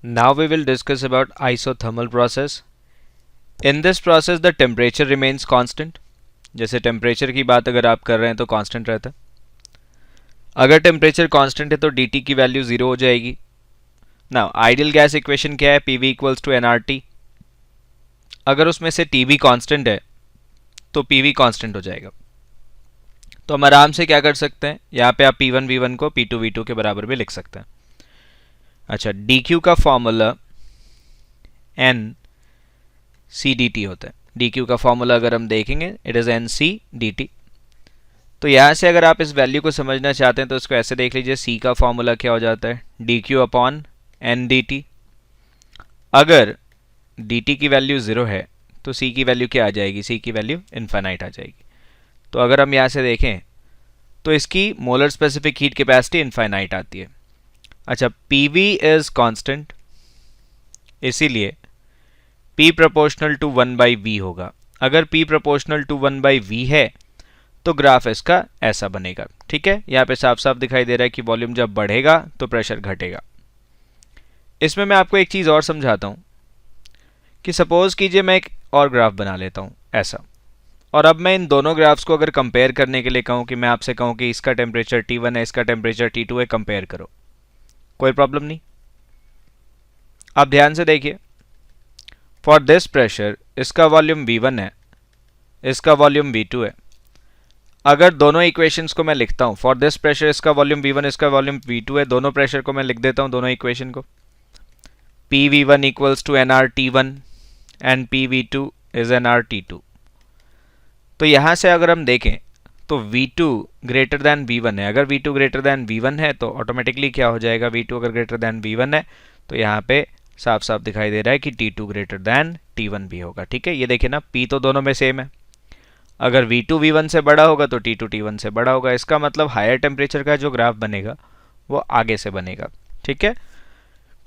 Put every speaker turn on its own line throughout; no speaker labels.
Now we will discuss about isothermal process. In this process the temperature remains constant. जैसे temperature की बात अगर आप कर रहे हैं तो कांस्टेंट रहता है. अगर टेम्परेचर कांस्टेंट है तो dt की वैल्यू जीरो हो जाएगी. नाउ आइडियल गैस इक्वेशन क्या है? PV equals to nRT. अगर उसमें से TB कांस्टेंट है तो PV कांस्टेंट हो जाएगा. तो हम आराम से क्या कर सकते हैं, यहाँ पे आप P1 V1 को P2 V2 के बराबर भी लिख सकते हैं. अच्छा, dq का फॉर्मूला n c dt होता है. dq का फॉर्मूला अगर हम देखेंगे it is n c dt. तो यहाँ से अगर आप इस वैल्यू को समझना चाहते हैं तो इसको ऐसे देख लीजिए, c का फॉर्मूला क्या हो जाता है? dq upon n dt. अगर dt की वैल्यू ज़ीरो है तो c की वैल्यू क्या आ जाएगी? c की वैल्यू इनफाइनाइट आ जाएगी. तो अगर हम यहाँ से देखें तो इसकी molar specific heat capacity infinite आती है. अच्छा, PV इज कांस्टेंट, इसीलिए P प्रोपोर्शनल टू 1/V होगा. अगर P प्रोपोर्शनल टू 1/V है तो ग्राफ इसका ऐसा बनेगा. ठीक है, यहाँ पे साफ साफ दिखाई दे रहा है कि वॉल्यूम जब बढ़ेगा तो प्रेशर घटेगा. इसमें मैं आपको एक चीज़ और समझाता हूँ कि सपोज कीजिए मैं एक और ग्राफ बना लेता हूँ ऐसा, और अब मैं इन दोनों ग्राफ्स को अगर कंपेयर करने के लिए कहूँ कि मैं आपसे कहूँ कि इसका टेम्परेचर T1 है, इसका टेम्परेचर T2 है, कंपेयर करो, कोई प्रॉब्लम नहीं. आप ध्यान से देखिए, फॉर दिस प्रेशर इसका वॉल्यूम V1 है, इसका वॉल्यूम V2 है. अगर दोनों इक्वेशंस को मैं लिखता हूँ, फॉर दिस प्रेशर इसका वॉल्यूम V1, इसका वॉल्यूम V2 है, दोनों प्रेशर को मैं लिख देता हूँ, दोनों इक्वेशन को. PV1 equals to nRT1 and PV2 is nRT2. तो यहाँ से अगर हम देखें तो V2 ग्रेटर दैन V1 है. अगर V2 ग्रेटर दैन V1 है तो ऑटोमेटिकली क्या हो जाएगा? V2 अगर ग्रेटर दैन V1 है तो यहाँ पे साफ साफ दिखाई दे रहा है कि T2 ग्रेटर दैन T1 भी होगा. ठीक है, ये देखिए ना, P तो दोनों में सेम है. अगर V2 V1 से बड़ा होगा तो T2 T1 से बड़ा होगा. इसका मतलब हायर टेम्परेचर का जो ग्राफ बनेगा वो आगे से बनेगा. ठीक है,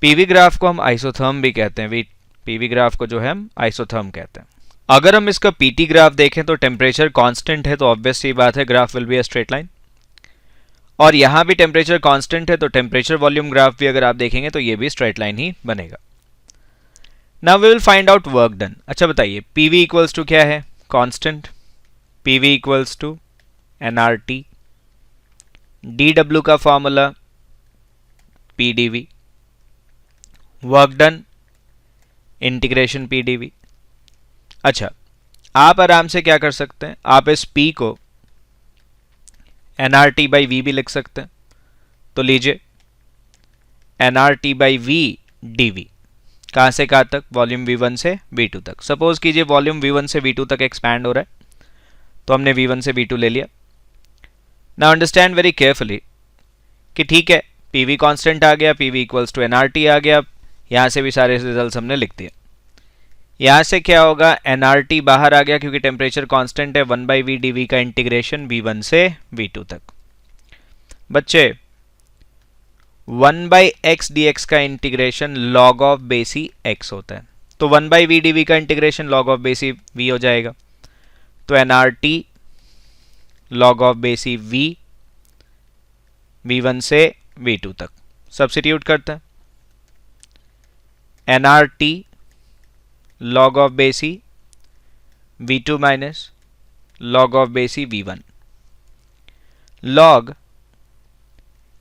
PV ग्राफ को हम आइसोथर्म भी कहते हैं. PV ग्राफ को जो है हम आइसोथर्म कहते हैं. अगर हम इसका PT ग्राफ देखें तो टेम्परेचर कांस्टेंट है तो ऑब्वियस सी बात है graph will be a straight line. और यहाँ भी टेम्परेचर कांस्टेंट है तो टेम्परेचर वॉल्यूम ग्राफ भी अगर आप देखेंगे तो ये भी स्ट्रेट लाइन ही बनेगा. Now we will find out work done. अच्छा बताइए, PV इक्वल्स टू क्या है? Constant. PV equals to nRT. dW का formula PdV. Work done integration PdV. अच्छा, आप आराम से क्या कर सकते हैं, आप इस P को nRT/V भी लिख सकते हैं. तो लीजिए nRT/V dV. कहाँ से कहाँ तक? वॉल्यूम V1 से V2 तक. सपोज कीजिए वॉल्यूम V1 से V2 तक एक्सपैंड हो रहा है तो हमने V1 से V2 ले लिया. नाउ अंडरस्टैंड वेरी केयरफुली कि ठीक है, PV कांस्टेंट आ गया, PV इक्वल्स टू nRT आ गया. यहाँ से भी सारे रिजल्ट हमने लिख दिए. यहाँ से क्या होगा? nRT बाहर आ गया क्योंकि टेम्परेचर कांस्टेंट है. 1/V dV का इंटीग्रेशन V1 से V2 तक. बच्चे 1/x dx का इंटीग्रेशन log ऑफ बेसी x होता है. तो 1/V dV का इंटीग्रेशन log ऑफ बेसी v हो जाएगा. तो nRT log ऑफ बेसी v, V1 से V2 तक. सब्स्टिट्यूट करते हैं. nRT log ऑफ बेसी V2 माइनस log ऑफ बेसी V1. log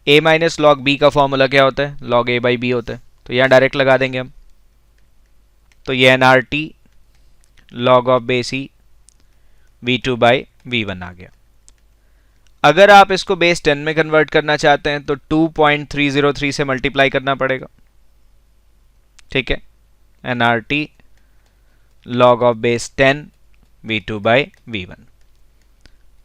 a minus log b का फॉर्मूला क्या होता है? log a बाई बी होता है. तो यहाँ डायरेक्ट लगा देंगे हम. तो ये nRT log ऑफ बेसी V2 बाई V1 आ गया. अगर आप इसको बेस 10 में कन्वर्ट करना चाहते हैं तो 2.303 से मल्टीप्लाई करना पड़ेगा. ठीक है, nRT log of base 10 V2 by V1.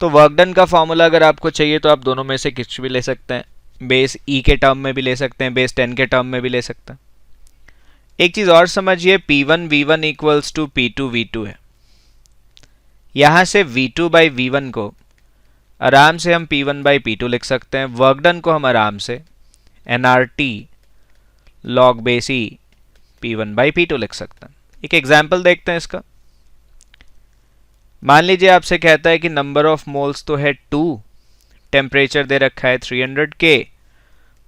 तो वर्क डन का फॉर्मूला अगर आपको चाहिए तो आप दोनों में से कुछ भी ले सकते हैं. बेस E के टर्म में भी ले सकते हैं, बेस 10 के टर्म में भी ले सकते हैं. एक चीज़ और समझिए, P1 V1 equals to P2 V2 है. यहाँ से V2 बाई V1 को आराम से हम P1 बाई P2 लिख सकते हैं. वर्क डन को हम आराम से nRT log बेसी P1 बाई P2 लिख सकते हैं. एक एग्जाम्पल देखते हैं इसका. मान लीजिए आपसे कहता है कि नंबर ऑफ मोल्स तो है 2, टेम्परेचर दे रखा है 300 K.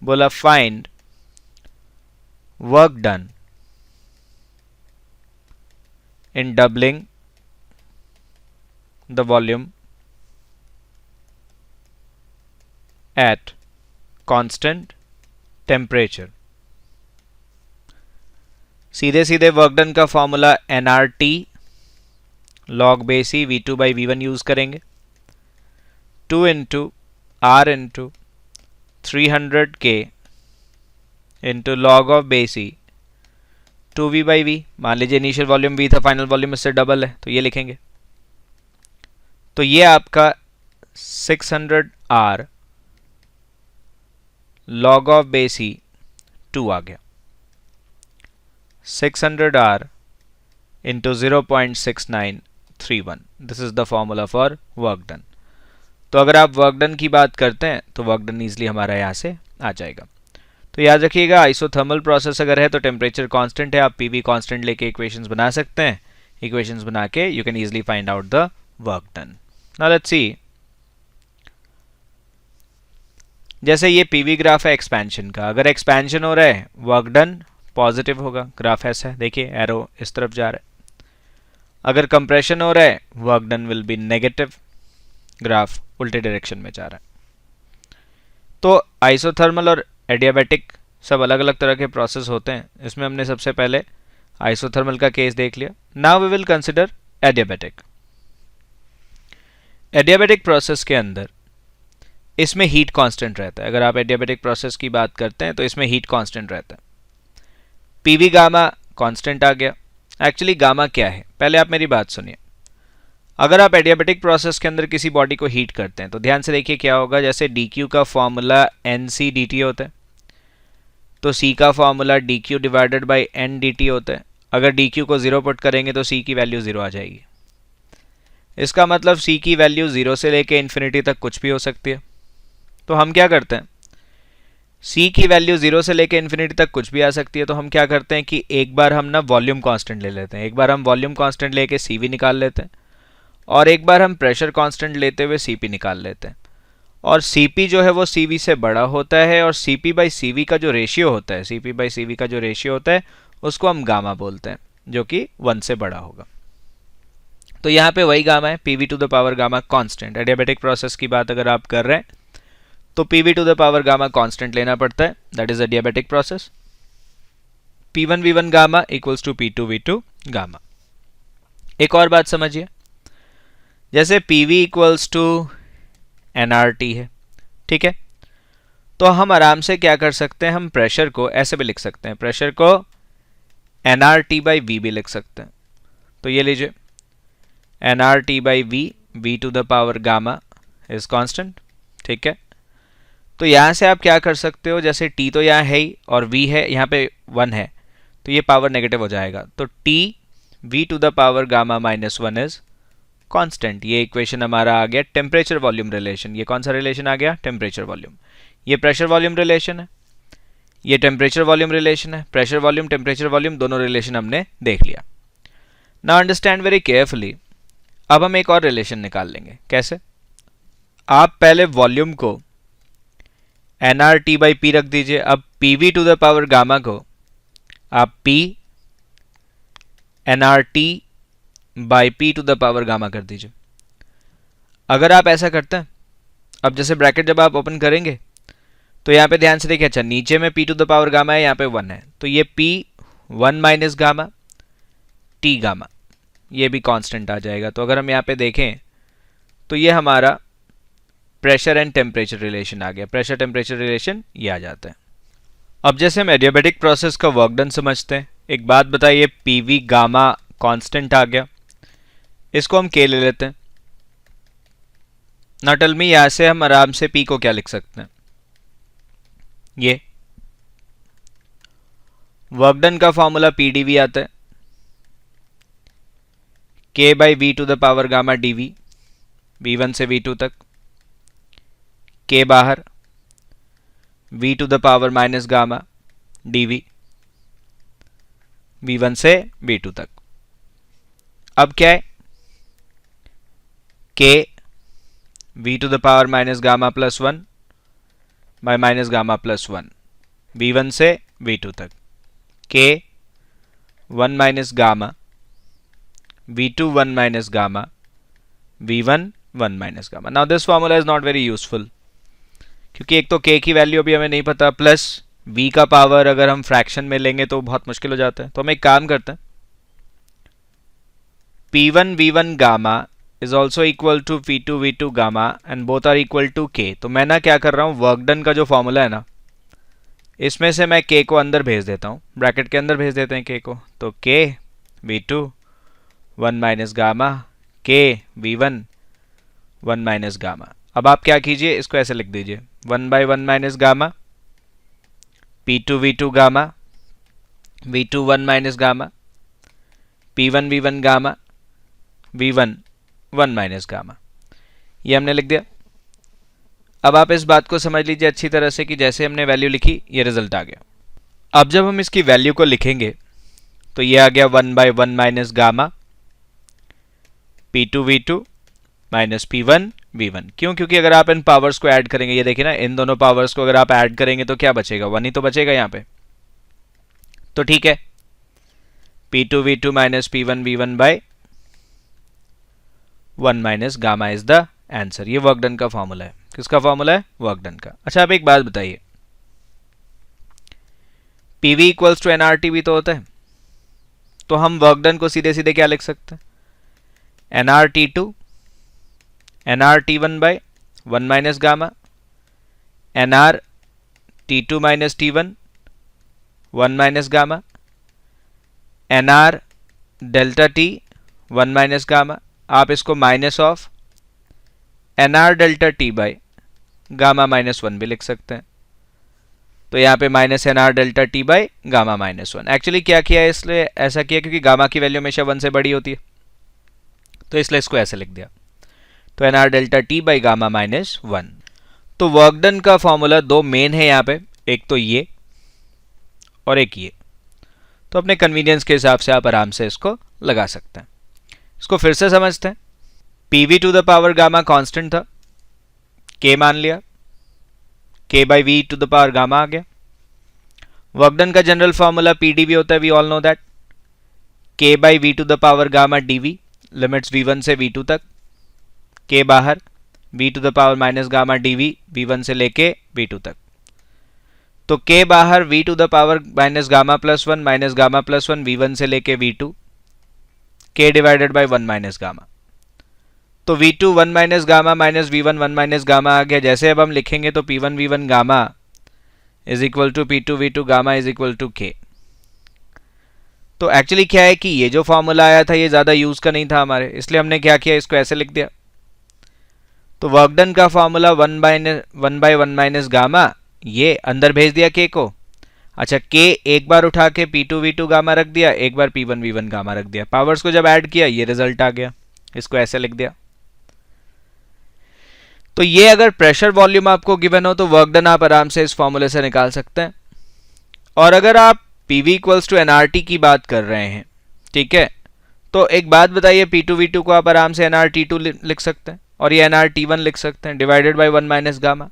बोला find work done in doubling the volume at constant temperature। सीधे सीधे वर्क डन का formula nRT log base e V2 by V1 use करेंगे, 2 into R into 300K into log of base e 2V by V। मान लीजिए initial volume V था, final volume इससे double है तो ये लिखेंगे। तो ये आपका 600R log of base e 2 आ गया। 600R into 0.6931, this is the formula for work done. तो अगर आप वर्क डन की बात करते हैं तो वर्क डन ईजिली हमारा यहाँ से आ जाएगा। तो याद रखिएगा आइसोथर्मल प्रोसेस अगर है तो टेम्परेचर कांस्टेंट है, आप पीवी कांस्टेंट लेके इक्वेशंस बना सकते हैं। इक्वेशंस बना के you can easily find out the work done. Now let's see, जैसे ये पीवी ग्राफ है एक्सपेंशन का, अगर एक्सपेंशन हो रहा है वर्क डन पॉजिटिव होगा, ग्राफ ऐसा है, देखिए एरो इस तरफ जा रहा है। अगर कंप्रेशन हो रहा है work done will be negative, graph उल्टे डायरेक्शन में जा रहा है। तो आइसोथर्मल और एडियाबैटिक सब अलग अलग तरह के प्रोसेस होते हैं। इसमें हमने सबसे पहले आइसोथर्मल का केस देख लिया। Now we will consider adiabatic. Adiabatic process के अंदर इसमें हीट कांस्टेंट रहता है। अगर आप एडियाबैटिक प्रोसेस की बात करते हैं तो इसमें हीट कांस्टेंट रहता है। पीवी गामा कांस्टेंट आ गया। एक्चुअली गामा क्या है, पहले आप मेरी बात सुनिए। अगर आप एडियाबैटिक प्रोसेस के अंदर किसी बॉडी को हीट करते हैं तो ध्यान से देखिए क्या होगा। जैसे dq का फॉर्मूला nc dt होता है, तो c का formula dq divided by n dt होता है। अगर dq को 0 पुट करेंगे तो c की वैल्यू 0 आ जाएगी। इसका मतलब c की वैल्यू 0 से लेके इन्फिनिटी तक कुछ भी हो सकती है। तो हम क्या करते हैं, c की वैल्यू 0 से लेके इन्फिनिटी तक कुछ भी आ सकती है, तो हम क्या करते हैं कि एक बार हम ना वॉल्यूम कांस्टेंट ले लेते हैं। एक बार हम वॉल्यूम कांस्टेंट लेके cv निकाल लेते हैं और एक बार हम प्रेशर कांस्टेंट लेते हुए cp निकाल लेते हैं। और cp जो है वो cv से बड़ा होता है और cp बाई cv का जो रेशियो होता है, cp बाई cv का जो रेशियो होता है उसको हम गामा बोलते हैं, जो कि 1 से बड़ा होगा। तो यहाँ पे वही गामा है, pv to the power gamma constant. Adiabatic process की बात अगर आप कर रहे हैं तो pv to the power gamma constant लेना पड़ता है, that is adiabatic process. p1 v1 gamma equals to p2 v2 gamma. एक और बात समझिए, जैसे pv इक्वल्स टू nRT है, ठीक है, तो हम आराम से क्या कर सकते हैं, हम प्रेशर को ऐसे भी लिख सकते हैं, प्रेशर को nRT बाई v भी लिख सकते हैं। तो ये लीजिए nRT by v to the power gamma is constant, ठीक है। तो यहाँ से आप क्या कर सकते हो, जैसे t तो यहाँ है ही और v है यहाँ पे 1 है, तो ये पावर नेगेटिव हो जाएगा। तो t v to the power gamma minus 1 is constant. ये इक्वेशन हमारा आ गया टेम्परेचर वॉल्यूम रिलेशन। ये कौन सा रिलेशन आ गया, टेम्परेचर वॉल्यूम। ये प्रेशर वॉल्यूम रिलेशन है, ये टेम्परेचर वॉल्यूम रिलेशन है। प्रेशर वॉल्यूम टेम्परेचर वॉल्यूम दोनों रिलेशन हमने देख लिया। Now understand very carefully. अब हम एक और रिलेशन निकाल लेंगे। कैसे, आप पहले वॉल्यूम को nRT बाई पी रख दीजिए। अब pv to the power gamma को आप p nRT by P to the power gamma कर दीजिए। अगर आप ऐसा करते हैं, अब जैसे ब्रैकेट जब आप ओपन करेंगे तो यहाँ पे ध्यान से देखिए, अच्छा नीचे में p to the power gamma है, यहाँ पे 1 है, तो ये p 1 minus gamma t gamma, ये भी कांस्टेंट आ जाएगा। तो अगर हम यहाँ पे देखें तो ये हमारा प्रेशर एंड टेम्परेचर रिलेशन आ गया। प्रेशर टेम्परेचर रिलेशन ये आ जाता है। अब जैसे हम एडियाबैटिक प्रोसेस का वर्क डन समझते हैं, एक बात बताइए, pv गामा कांस्टेंट आ गया, इसको हम k ले लेते हैं। ना टेल मी, यहां से हम आराम से p को क्या लिख सकते हैं, ये वर्क डन का फॉर्मूला pdv आता है, k by V to the power gamma dv, v1 से v2 तक, k बाहर, v to the power minus gamma dv, v1 से v2 तक। अब क्या है, k v to the power minus gamma plus 1 by minus gamma plus 1, v1 से v2 तक, K 1 minus gamma, V2 1 minus gamma, V1 1 minus gamma. Now this formula is not very useful क्योंकि एक तो K की value अभी हमें नहीं पता, प्लस V का पावर अगर हम फ्रैक्शन में लेंगे तो बहुत मुश्किल हो जाता है. तो हम एक काम करते हैं, P1 V1 gamma is also equal to P2 V2 gamma and both are equal to K. तो मैं ना क्या कर रहा हूँ, वर्क डन का जो फॉर्मूला है ना, इसमें से मैं K को अंदर भेज देता हूँ, ब्रैकेट के अंदर भेज देते हैं K को. तो K V2 1 minus gamma, K V1 1 minus gamma. अब आप क्या कीजिए, इसको ऐसे लिख दीजिए, 1 by 1 minus gamma, P2 V2 gamma, V2 1 minus gamma, P1 V1 gamma, V1 1 minus gamma. ये हमने लिख दिया. अब आप इस बात को समझ लीजिए अच्छी तरह से कि जैसे हमने वैल्यू लिखी ये रिजल्ट आ गया. अब जब हम इसकी वैल्यू को लिखेंगे तो ये आ गया 1 by 1 minus gamma P2 V2 minus P1 V1. क्यों? क्योंकि अगर आप इन पावर्स को ऐड करेंगे, ये देखिए ना, इन दोनों पावर्स को अगर आप ऐड करेंगे तो क्या बचेगा, 1 ही तो बचेगा यहाँ पे. तो ठीक है, P2 V2 minus P1 V1 by 1 minus gamma is the answer. ये वर्क डन का फॉर्मूला है. किसका फॉर्मूला है? वर्क डन का. अच्छा, आप एक बात बताइए, PV इक्वल्स टू NRT भी तो होता है, तो हम वर्क डन को सीधे सीधे क्या लिख सकते हैं, NRT2 NRT1 by 1 minus gamma, NRT2 minus T1 1 minus gamma, NR delta T 1 minus gamma. आप इसको minus of NR delta T by gamma minus 1 भी लिख सकते हैं. तो यहाँ पे minus NR delta T by gamma minus 1. Actually क्या किया है, इसलिए ऐसा किया क्योंकि गामा की वैल्यू हमेशा 1 से बड़ी होती है, तो इसलिए इसको ऐसे लिख दिया. तो NR delta T by gamma minus 1. तो वर्क डन का फॉर्मूला दो मेन है यहाँ पे, एक तो ये और एक ये. तो अपने कन्वीनियंस के हिसाब से आप आराम से इसको लगा सकते हैं. इसको फिर से समझते हैं. PV to the power gamma constant था, K मान लिया, K by V to the power gamma आ गया. वर्क डन का जनरल फॉर्मूला PD भी होता है, we all know that, K by V to the power gamma DV, limits V1 से V2 तक, K बाहर, V to the power minus gamma DV V1 से लेके V2 तक. तो K बाहर, V to the power minus gamma plus 1 minus gamma plus 1 V1 से लेके V2, K divided by 1 minus gamma. तो V2 1 minus gamma minus V1 1 minus gamma आ गया. जैसे अब हम लिखेंगे तो P1 V1 gamma is equal to P2 V2 gamma is equal to K. तो एक्चुअली क्या है कि ये जो फॉर्मूला आया था ये ज़्यादा यूज़ का नहीं था हमारे, इसलिए हमने क्या किया, इसको ऐसे लिख दिया. तो वर्क डन का फॉर्मूला 1 बाई 1 माइनस गामा, ये अंदर भेज दिया K को. अच्छा, K एक बार उठा के P2 V2 गामा रख दिया, एक बार P1 V1 गामा रख दिया. पावर्स को जब ऐड किया ये रिजल्ट आ गया, इसको ऐसे लिख दिया. तो ये अगर प्रेशर वॉल्यूम आपको गिवन हो तो वर्क डन आप आराम से इस फॉर्मूले से निकाल सकते हैं. और अगर आप PV इक्वल्स टू NRT की बात कर रहे हैं, ठीक है, तो एक बात बताइए, P2 V2 को आप आराम से NRT2 लिख सकते हैं और ये NRT1 लिख सकते हैं डिवाइडेड बाई 1 माइनस गामा.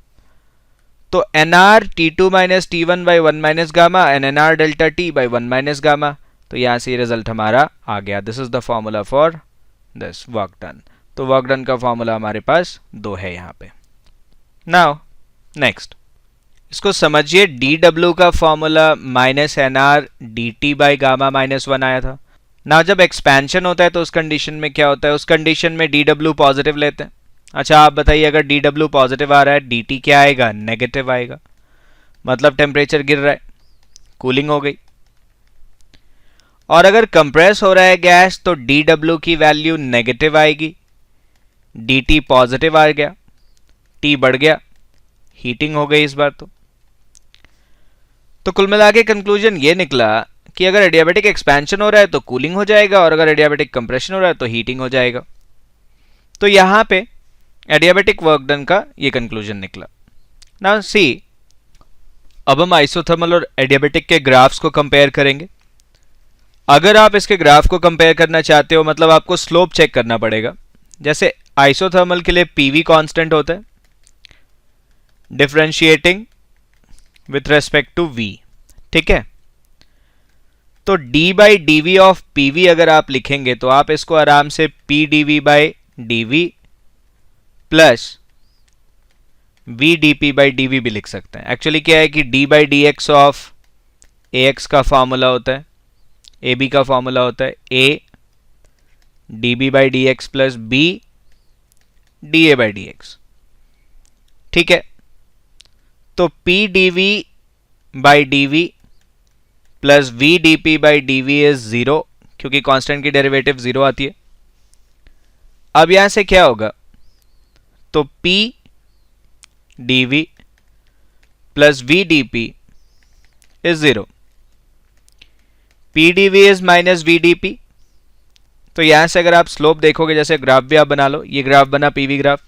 तो NRT2 minus T1 by 1 minus gamma and NR delta T by 1 minus gamma. तो यहाँ से ये रिजल्ट हमारा आ गया. This is the formula for this work done. तो वर्क डन का फॉर्मूला हमारे पास दो है यहाँ पे. नाउ नेक्स्ट, इसको समझिए. dW का formula minus NR dt by gamma minus 1 आया था. नाउ जब एक्सपेंशन होता है तो उस कंडीशन में क्या होता है, उस कंडीशन में dW पॉजिटिव लेते हैं. अच्छा, आप बताइए, अगर dW पॉजिटिव आ रहा है, dt क्या आएगा, नेगेटिव आएगा, मतलब टेम्परेचर गिर रहा है, कूलिंग हो गई. और अगर कंप्रेस हो रहा है गैस तो dW की वैल्यू नेगेटिव आएगी, dt पॉजिटिव आ गया, T बढ़ गया, हीटिंग हो गई इस बार. तो कुल मिला के कंक्लूजन ये निकला कि अगर एडियाबेटिक एक्सपेंशन हो रहा है तो कूलिंग हो जाएगा और अगर एडियाबेटिक कंप्रेशन हो रहा है तो हीटिंग हो जाएगा. तो यहां पे एडियाबेटिक वर्क डन का ये कंक्लूजन निकला. नाउ सी, अब हम आइसोथर्मल और एडियाबेटिक के ग्राफ्स को कंपेयर करेंगे. अगर आप इसके ग्राफ को कंपेयर करना चाहते हो, मतलब आपको स्लोप चेक करना पड़ेगा. जैसे आइसोथर्मल के लिए PV कांस्टेंट होता है, differentiating with respect to V, ठीक है. तो D by D V of P V अगर आप लिखेंगे तो आप इसको आराम से P D V by D V plus V D P by D V भी लिख सकते हैं। एक्चुअली क्या है कि D by D X of A X का फॉर्मूला होता है, ए बी का फॉर्मूला होता है A D B by D x plus B D A by D X. ठीक है, तो P D V by D V plus V D P by D V is 0, क्योंकि constant की derivative 0 आती है। अब यहां से क्या होगा, तो P D V plus V D P is 0, P D V is minus V D P. तो यहां से अगर आप स्लोप देखोगे, जैसे ग्राफ भी आप बना लो, ये ग्राफ बना पीवी ग्राफ,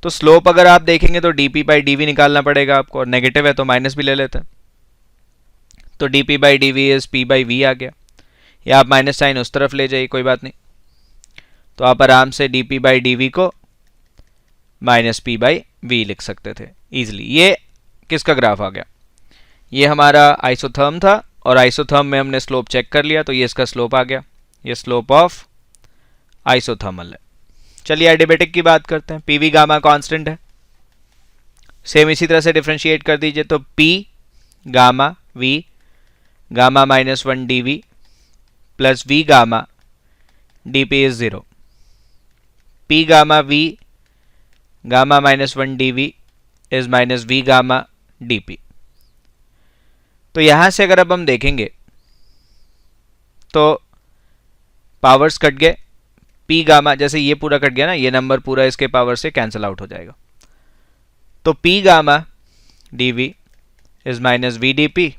तो स्लोप अगर आप देखेंगे तो D P by D V निकालना पड़ेगा आपको, और नेगेटिव है तो माइनस भी ले लेते हैं। तो D P by D V is P by V आ गया, या आप माइनस साइन उस तरफ ले जाइए, कोई बात नहीं। तो आप आराम से D P by D V को माइनस पी बाई वी लिख सकते थे इजिली। ये किसका ग्राफ आ गया, ये हमारा आइसोथर्म था, और आइसोथर्म में हमने स्लोप चेक कर लिया, तो ये इसका स्लोप आ गया, ये स्लोप ऑफ आइसोथर्मल है। चलिए एडियाबेटिक की बात करते हैं। पी वी गामा कांस्टेंट है, सेम इसी तरह से डिफ्रेंशिएट कर दीजिए, तो P gamma V gamma minus 1 D V plus V gamma D P is 0, P gamma V gamma minus 1 D V is minus V gamma D P. तो यहां से अगर अब हम देखेंगे तो पावर्स कट गए, पी गामा जैसे ये पूरा कट गया ना, ये नंबर पूरा इसके पावर से कैंसिल आउट हो जाएगा। तो P gamma D V is minus V D P,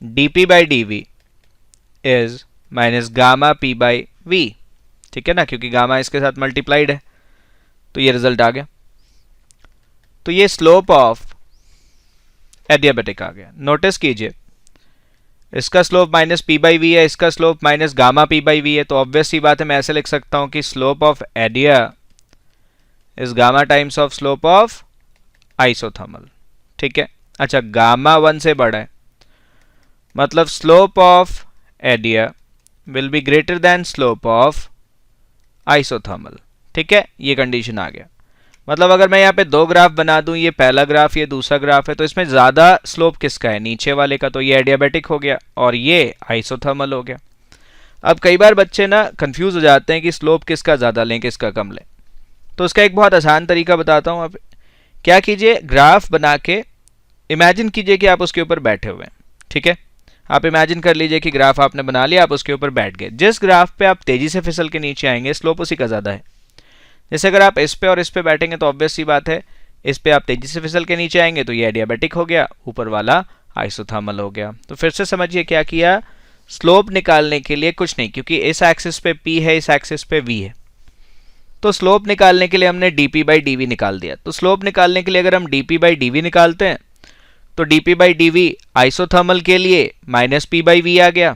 D P by D V is minus gamma P by V. ठीक है ना, क्योंकि गामा इसके साथ मल्टीप्लाइड है, तो ये रिजल्ट आ गया। तो ये स्लोप ऑफ एडियाबेटिक आ गया। नोटिस कीजिए, इसका slope minus P by V है, इसका slope minus gamma P by V है, तो ऑब्वियस सी बात है मैं ऐसे लिख सकता हूं कि स्लोप ऑफ एडिया is gamma times of slope of isothermal. ठीक है, अच्छा गामा 1 से बड़ा है, मतलब स्लोप ऑफ एडिया will be greater than slope of isothermal. ठीक है, ये कंडीशन आ गया। मतलब अगर मैं यहाँ पे दो ग्राफ बना दूं, ये पहला ग्राफ ये दूसरा ग्राफ है, तो इसमें ज्यादा स्लोप किसका है, नीचे वाले का, तो ये एडियाबेटिक हो गया और ये आइसोथर्मल हो गया। अब कई बार बच्चे ना कंफ्यूज हो जाते हैं कि स्लोप किसका ज्यादा लें किसका कम लें, तो उसका एक बहुत आसान तरीका बताता हूं। आप क्या कीजिए, ग्राफ बना के इमेजिन कीजिए कि आप उसके ऊपर बैठे हुए हैं। ठीक है, आप इमेजिन कर लीजिए कि ग्राफ आपने बना लिया, आप उसके ऊपर बैठ गए। जिस ग्राफ पे आप तेजी से फिसल के नीचे आएंगे, स्लोप उसी का ज्यादा है। जैसे अगर आप इस पे और इस पे बैठेंगे तो ऑब्वियस सी बात है, इस पे आप तेजी से फिसल के नीचे आएंगे तो ये एडियाबेटिक हो गया, ऊपर वाला आइसोथर्मल हो गया। तो फिर से समझिए क्या किया, स्लोप निकालने के लिए कुछ नहीं, क्योंकि इस एक्सिस पे P है, इस एक्सिस पे V है, तो स्लोप निकालने के लिए हमने dp बाई डी वी निकाल दिया। तो स्लोप निकालने के लिए अगर हम dp बाई डी वी निकालते हैं तो dp by D V isothermal के लिए माइनस पी बाई वी आ गया,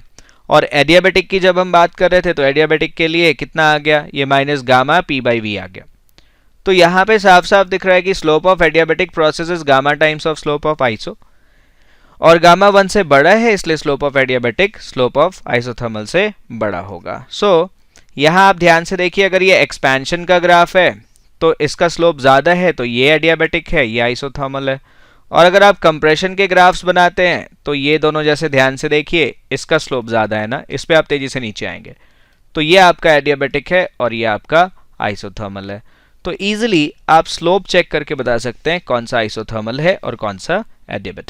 और एडियाबेटिक की जब हम बात कर रहे थे तो एडियाबेटिक के लिए कितना आ गया, ये minus gamma P by V आ गया। तो यहाँ पे साफ साफ दिख रहा है कि slope of adiabatic process is gamma times of slope of iso, और गामा 1 से बड़ा है, इसलिए slope of adiabatic slope of isothermal से बड़ा होगा। सो यहाँ आप ध्यान से देखिए, अगर ये एक्सपेंशन का ग्राफ है तो इसका स्लोप ज्यादा है, तो ये एडियाबेटिक है, ये आइसोथर्मल है। और अगर आप कंप्रेशन के ग्राफ्स बनाते हैं तो ये दोनों जैसे ध्यान से देखिए, इसका स्लोप ज्यादा है ना, इस पे आप तेजी से नीचे आएंगे, तो ये आपका एडियाबेटिक है और ये आपका आइसोथर्मल है। तो इजीली आप स्लोप चेक करके बता सकते हैं कौन सा आइसोथर्मल है और कौन सा एडियाबेटिक।